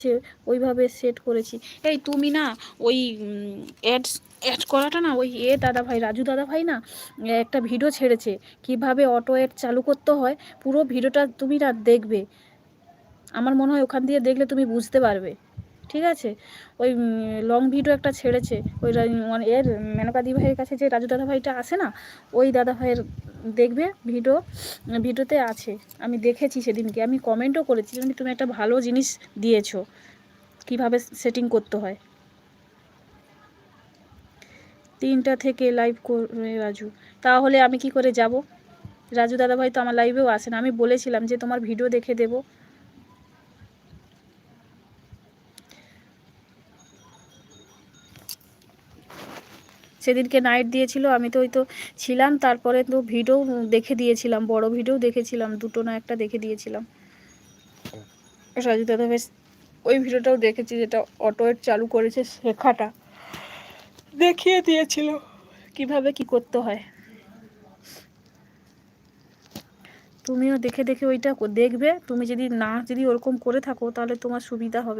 যে ওইভাবে সেট করেছি। এই তুমি না ওই অ্যাড অ্যাড করাটা না, ওই দাদাভাই, রাজু দাদাভাই না একটা ভিডিও ছেড়েছে কিভাবে অটো অ্যাড চালু করতে হয়। পুরো ভিডিওটা তুমি না দেখবে, আমার মনে হয় ওখান দিয়ে দেখলে তুমি বুঝতে পারবে, ঠিক আছে? ওই লং ভিডিও একটা ছেড়েছে ওই মানে মেনকা দি ভাইয়ের কাছে যে রাজু দাদাভাইটা আসে না, ওই দাদাভাইয়ের দেখবে ভিডিওতে আছে। আমি দেখেছি সেদিনকে, আমি কমেন্টও করেছি, তুমি একটা ভালো জিনিস দিয়েছো কিভাবে সেটিং করতে হয়। 3টা থেকে লাইভ করে রাজু, তাহলে আমি কি করে যাব? রাজু দাদাভাই তো আমার লাইভেও আসে না। আমি বলেছিলাম যে তোমার ভিডিও দেখে দেব। সেদিনকে নাইট দিয়েছিল, আমি তো ওই তো ছিলাম, তারপরে তো ভিডিও দেখে দিয়েছিলাম, বড় ভিডিও দেখেছিলাম, 2টো না 1টা দেখে দিয়েছিলাম। রাজু দাদাভাই ওই ভিডিওটাও দেখেছি, যেটা অটো এড চালু করেছে শেখাটা দেখিয়ে দিয়েছিল কিভাবে কি করতে হয়। তুমিও দেখে দেখে ওইটা দেখবে। তুমি যদি ওরকম করে থাকো তাহলে তোমার সুবিধা হবে।